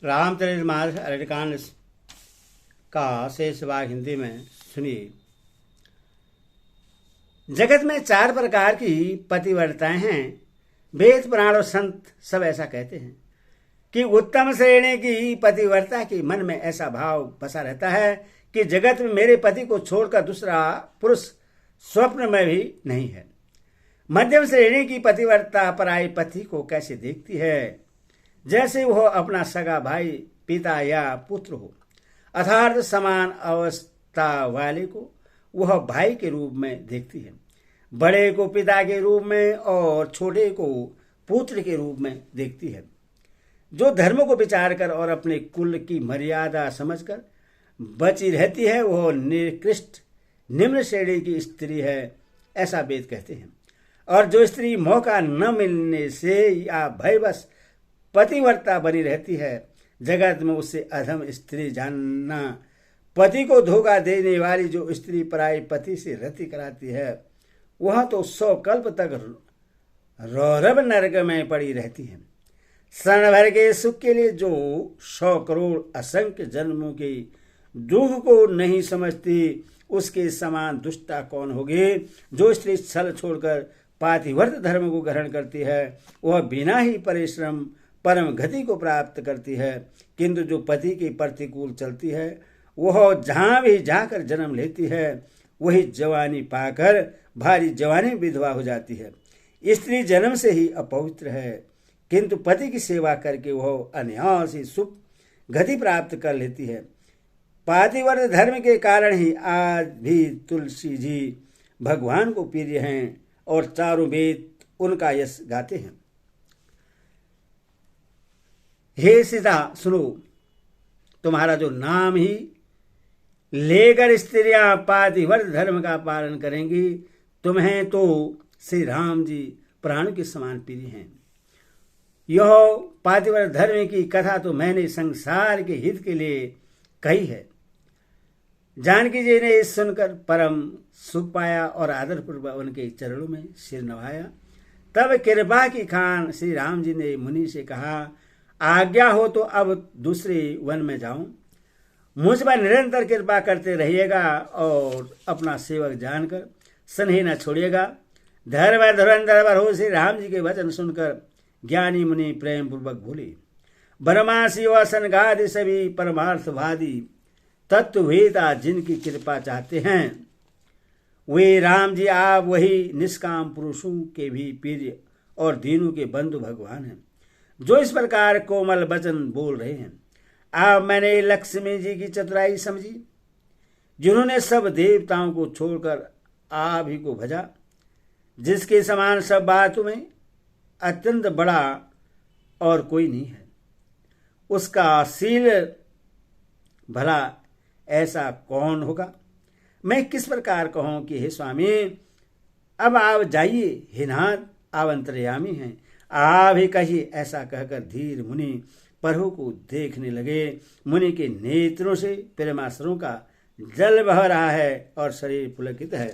रामचरितमानस अरण्यकांड का शेष भाग हिंदी में सुनिए। जगत में 4 प्रकार की पतिव्रताएं हैं। वेद पुराण और संत सब ऐसा कहते हैं कि उत्तम श्रेणी की पतिव्रता के मन में ऐसा भाव बसा रहता है कि जगत में मेरे पति को छोड़कर दूसरा पुरुष स्वप्न में भी नहीं है। मध्यम श्रेणी की पतिव्रता पराई पति को कैसे देखती है, जैसे वह अपना सगा भाई, पिता या पुत्र हो। अर्थात समान अवस्था वाले को वह भाई के रूप में देखती है, बड़े को पिता के रूप में और छोटे को पुत्र के रूप में देखती है। जो धर्म को विचार कर और अपने कुल की मर्यादा समझकर बची रहती है वह निकृष्ट निम्न श्रेणी की स्त्री है, ऐसा वेद कहते हैं। और जो स्त्री मौका न मिलने से या भयवश पतिव्रता बनी रहती है, जगत में उससे अधम स्त्री जानना। पति को धोखा देने वाली जो स्त्री पराई पति से रति कराती है वह तो 100 कल्प तक रौरव नरक में पड़ी रहती है। क्षण भर के सुख के लिए जो 100 करोड़ असंख्य जन्मों के दुख को नहीं समझती, उसके समान दुष्टा कौन होगी। जो स्त्री छल छोड़कर पातिव्रत धर्म को ग्रहण करती है वह बिना ही परिश्रम परम गति को प्राप्त करती है, किंतु जो पति के प्रतिकूल चलती है वह जहां भी जाकर जन्म लेती है वही जवानी पाकर भारी जवानी विधवा हो जाती है। स्त्री जन्म से ही अपवित्र है, किंतु पति की सेवा करके वह अनायास ही सुख गति प्राप्त कर लेती है। पातिव्रत धर्म के कारण ही आज भी तुलसी जी भगवान को प्रिय हैं और चारों वेद उनका यश गाते हैं। हे सीता सुनो, तुम्हारा जो नाम ही लेकर स्त्रियां पातिव्रत धर्म का पालन करेंगी, तुम्हें तो श्री राम जी प्राण के समान प्रिय हैं। यह पातिव्रत धर्म की कथा तो मैंने संसार के हित के लिए कही है। जानकी जी ने सुनकर परम सुख पाया और आदरपूर्वक उनके चरणों में सिर नवाया। तब कृपा की खान श्री राम जी ने मुनि से कहा, आज्ञा हो तो अब दूसरे वन में जाऊं। मुझ पर निरंतर कृपा करते रहिएगा और अपना सेवक जानकर स्नेह न छोड़िएगा। धर्म धुरंधर पर हो श्री राम जी के वचन सुनकर ज्ञानी मुनि प्रेम पूर्वक बोले। ब्रह्मासी व सनगादि सभी परमार्थवादी तत्ववेता जिनकी कृपा चाहते हैं वे राम जी आप वही निष्काम पुरुषों के भी प्रिय और दीनों के बंधु भगवान हैं, जो इस प्रकार कोमल वचन बोल रहे हैं। अब मैंने लक्ष्मी जी की चतुराई समझी, जिन्होंने सब देवताओं को छोड़कर आप ही को भजा, जिसके समान सब बातों में अत्यंत बड़ा और कोई नहीं है। उसका शील भला ऐसा कौन होगा। मैं किस प्रकार कहूं कि हे स्वामी अब आप जाइए, हे नाथ आप अंतर्यामी हैं, आप ही कहिए। ऐसा कहकर धीर मुनि प्रभु को देखने लगे। मुनि के नेत्रों से प्रेमाश्रुओं का जल बह रहा है और शरीर पुलकित है।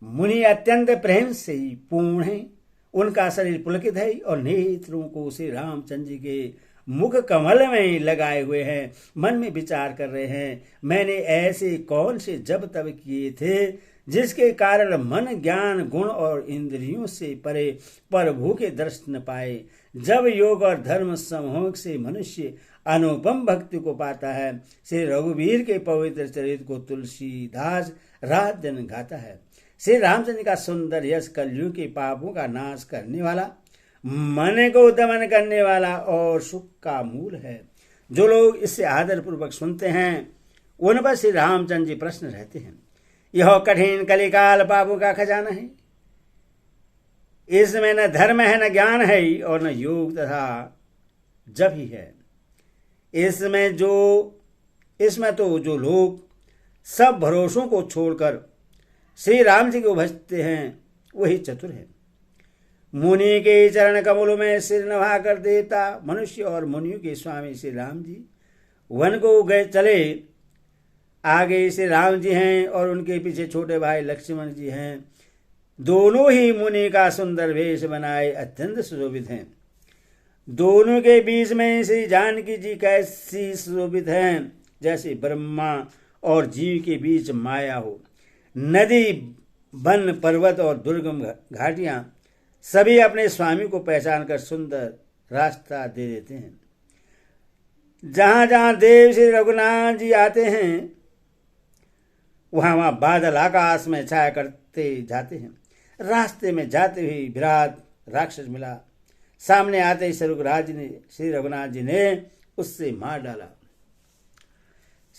मुनि अत्यंत प्रेम से ही पूर्ण है, उनका शरीर पुलकित है और नेत्रों को श्री रामचंद्र जी के मुख कमल में लगाए हुए हैं। मन में विचार कर रहे हैं, मैंने ऐसे कौन से जब तब किए थे जिसके कारण मन ज्ञान गुण और इंद्रियों से परे प्रभु के दर्शन पाए। जब योग और धर्म समूह से मनुष्य अनुपम भक्ति को पाता है, श्री रघुवीर के पवित्र चरित्र को तुलसीदास रात दिन गाता है। श्री रामचंद्र का सुंदर यश कलयुग के पापों का नाश करने वाला, मन को दमन करने वाला और सुख का मूल है। जो लोग इससे आदरपूर्वक सुनते हैं उन पर श्री रामचंद्र जी प्रश्न रहते हैं। यह कठिन कलिकाल पापों का खजाना है, इसमें न धर्म है न ज्ञान है और न योग तथा जप ही है। इसमें तो जो लोग सब भरोसों को छोड़कर श्री राम जी को भजते हैं वही चतुर है। मुनि के चरण कमलों में सिर नवाकर देवता मनुष्य और मुनियों के स्वामी श्री राम जी वन को गए चले। आगे श्री राम जी हैं और उनके पीछे छोटे भाई लक्ष्मण जी हैं। दोनों ही मुनि का सुंदर वेश बनाए अत्यंत सुशोभित हैं। दोनों के बीच में श्री जानकी जी कैसी सुशोभित हैं, जैसे ब्रह्मा और जीव के बीच माया हो। नदी, वन, पर्वत और दुर्गम घाटियां सभी अपने स्वामी को पहचान कर सुंदर रास्ता दे देते हैं। जहां जहां देव श्री रघुनाथ जी आते हैं, वहां वहां बादल आकाश में छाया करते जाते हैं। रास्ते में जाते हुए विराट राक्षस मिला। सामने आते ही श्री रघुनाथ जी ने उससे मार डाला।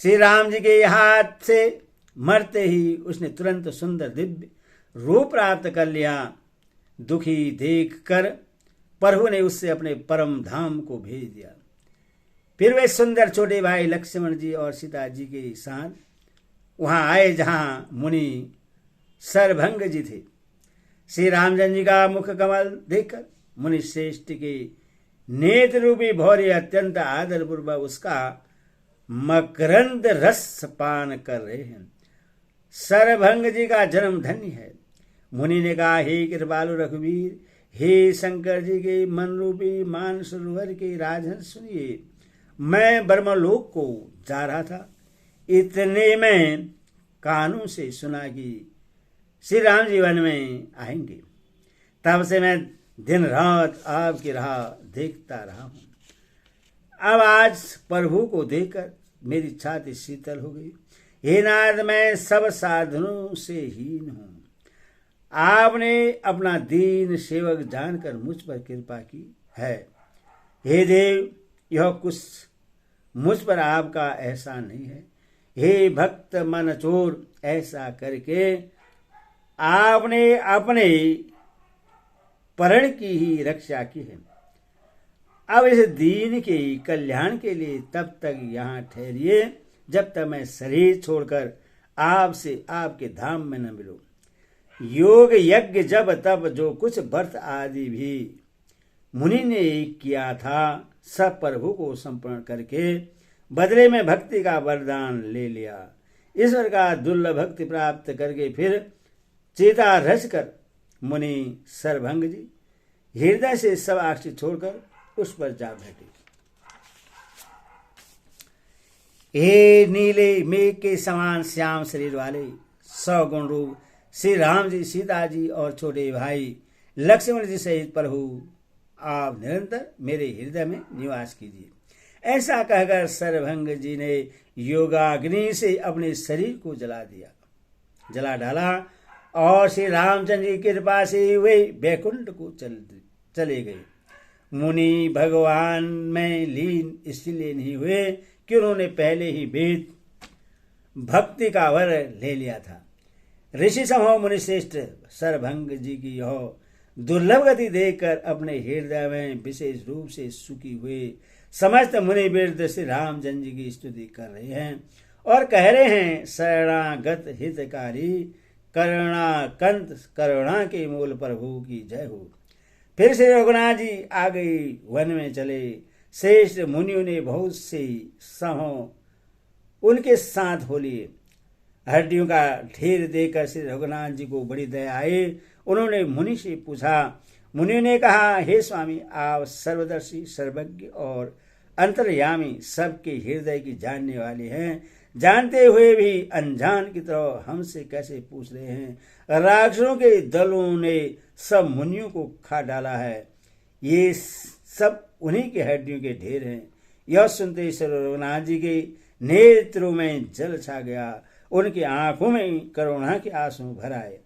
श्री राम जी के हाथ से मरते ही उसने तुरंत सुंदर दिव्य रूप प्राप्त कर लिया। दुखी देखकर प्रभु ने उससे अपने परम धाम को भेज दिया। फिर वे सुंदर छोटे भाई लक्ष्मण जी और सीता जी के साथ वहां आए जहां मुनि सरभंग जी थे। श्री रामचंद्र जी का मुख कमल देखकर मुनि श्रेष्ठ के नेत्र रूपी भौरे अत्यंत आदरपूर्वक उसका मकरंद रस पान कर रहे हैं। सरभंग जी का जन्म धन्य है। मुनि ने कहा, हे कृपालु रघुवीर, हे शंकर जी के मन रूपी मान सरोवर के राजहंस, सुनिए, मैं ब्रह्मलोक को जा रहा था। इतने में कानों से सुना कि श्री राम जी वन में आएंगे। तब से मैं दिन रात आपकी राह देखता रहा हूं। अब आज प्रभु को देखकर मेरी छाती शीतल हो गई। हे नारद, मैं सब साधनों से हीन हूं। आपने अपना दीन सेवक जानकर मुझ पर कृपा की है। हे देव, यह कुछ मुझ पर आपका एहसान नहीं है। हे भक्त मन चोर, ऐसा करके आपने अपने परण की ही रक्षा की है। अब इस दीन के कल्याण के लिए तब तक यहाँ ठहरिए जब तक मैं शरीर छोड़कर आपसे आपके धाम में न मिलूं। योग यज्ञ जब तब जो कुछ व्रत आदि भी मुनि ने किया था, सब प्रभु को समर्पण करके बदले में भक्ति का वरदान ले लिया। ईश्वर का दुर्लभ भक्ति प्राप्त करके फिर चेता रच कर मुनि सरभंग जी हृदय से सब आक्षेप छोड़कर उस पर जा बैठे। हे नीले मेघ के समान श्याम शरीर वाले 100 गुण रूप श्री राम जी, सीता जी और छोटे भाई लक्ष्मण जी सहित प्रभु, आप निरंतर मेरे हृदय में निवास कीजिए। ऐसा कहकर सरभंग जी ने योगाग्नि से अपने शरीर को जला डाला और श्री रामचंद्र की कृपा से वे वैकुंठ को चले गए। मुनि भगवान में लीन इसलिए नहीं हुए कि उन्होंने पहले ही वेद भक्ति का वर ले लिया था। ऋषि समूह मुनि श्रेष्ठ सरभंग जी की यह दुर्लभ गति देखकर अपने हृदय में विशेष रूप से सुखी हुए समस्त मुनि वृद्ध श्री रामचंद्र जी की स्तुति कर रहे हैं और कह रहे हैं, शरणागत हितकारी करुणाकंत करुणा के मूल प्रभु की जय हो। फिर श्री रघुनाथ जी आगे वन में चले। श्रेष्ठ मुनियों ने बहुत से समूह उनके साथ हो लिए। हड्डियों का ढेर देखकर श्री रघुनाथ जी को बड़ी दया आई। उन्होंने मुनि से पूछा। मुनि ने कहा, हे स्वामी, आप सर्वदर्शी, सर्वज्ञ और अंतर्यामी, सबके हृदय की जानने वाले हैं। जानते हुए भी अनजान की तरह हमसे कैसे पूछ रहे हैं? राक्षसों के दलों ने सब मुनियों को खा डाला है। ये सब उन्हीं के हड्डियों के ढेर हैं। यह सुनते श्री रघुनाथ जी के नेत्रों में जल छा गया। उनकी आंखों में करुणा के आंसू भर आए।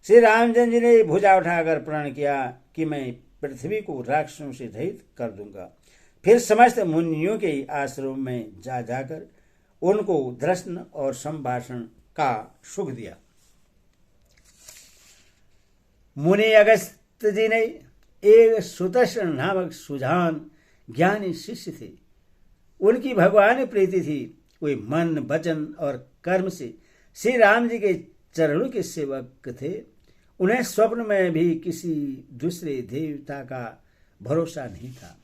श्री रामचंद्र जी ने भुजा उठाकर प्रण किया कि मैं पृथ्वी को राक्षसों से रहित कर दूंगा। फिर समस्त मुनियों के आश्रम में जाकर उनको दर्शन और संभाषण का सुख दिया। मुनि अगस्त जी ने एक सुतष्ण नामक सुजान ज्ञानी शिष्य थे। उनकी भगवान प्रीति थी। वे मन, वचन और कर्म से श्री राम जी के चरणों के सेवक थे। उन्हें स्वप्न में भी किसी दूसरे देवता का भरोसा नहीं था।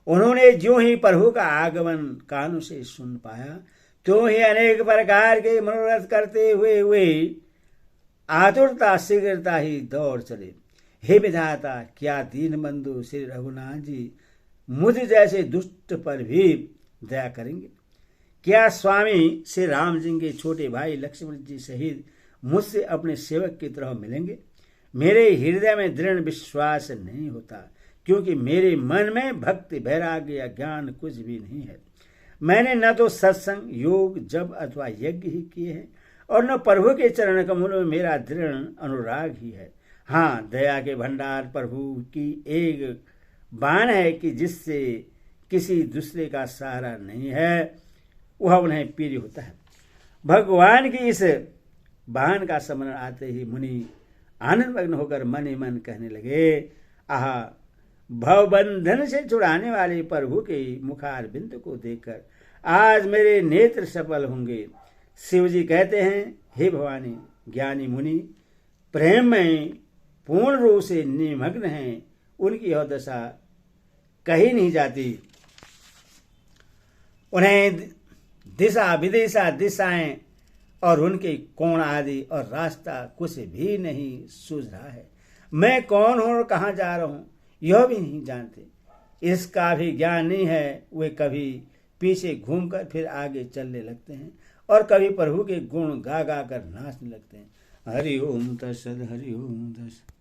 उन्होंने जो ही प्रभु का आगमन कानों से सुन पाया, तो ही अनेक प्रकार के मनोरथ करते हुए वे आतुरता शीघ्रता ही दौड़ चले। हे विधाता, क्या दीन बंधु श्री रघुनाथ जी मुझ जैसे दुष्ट पर भी दया करेंगे? क्या स्वामी श्री राम जी के छोटे भाई लक्ष्मण जी सहित मुझसे अपने सेवक की तरह मिलेंगे? मेरे हृदय में दृढ़ विश्वास नहीं होता, क्योंकि मेरे मन में भक्ति वैराग्य या ज्ञान कुछ भी नहीं है। मैंने न तो सत्संग योग जप अथवा यज्ञ ही किए हैं, और न प्रभु के चरण कमलों में मेरा दृढ़ अनुराग ही है। हाँ, दया के भंडार प्रभु की एक बाण है कि जिससे किसी दूसरे का सहारा नहीं है, वह उन्हें प्रिय होता है। भगवान की इस बाण का स्मरण आते ही मुनि आनंद मग्न होकर मन ही मन कहने लगे, आहा, भवबंधन से छुड़ाने वाले प्रभु के मुखार बिंदु को देखकर आज मेरे नेत्र सफल होंगे। शिव जी कहते हैं, हे भवानी, ज्ञानी मुनि प्रेम में पूर्ण रूप से निमग्न हैं, उनकी यह दशा कही नहीं जाती। उन्हें दिशा विदिशा दिशाएं और उनके कोण आदि और रास्ता कुछ भी नहीं सूझ रहा है। मैं कौन हूं और कहाँ जा रहा हूं यह भी नहीं जानते। इसका भी ज्ञान नहीं है। वे कभी पीछे घूमकर फिर आगे चलने लगते हैं और कभी प्रभु के गुण गा गा कर नाचने लगते हैं। हरि ओम तत्सत, हरि ओम तत्सत।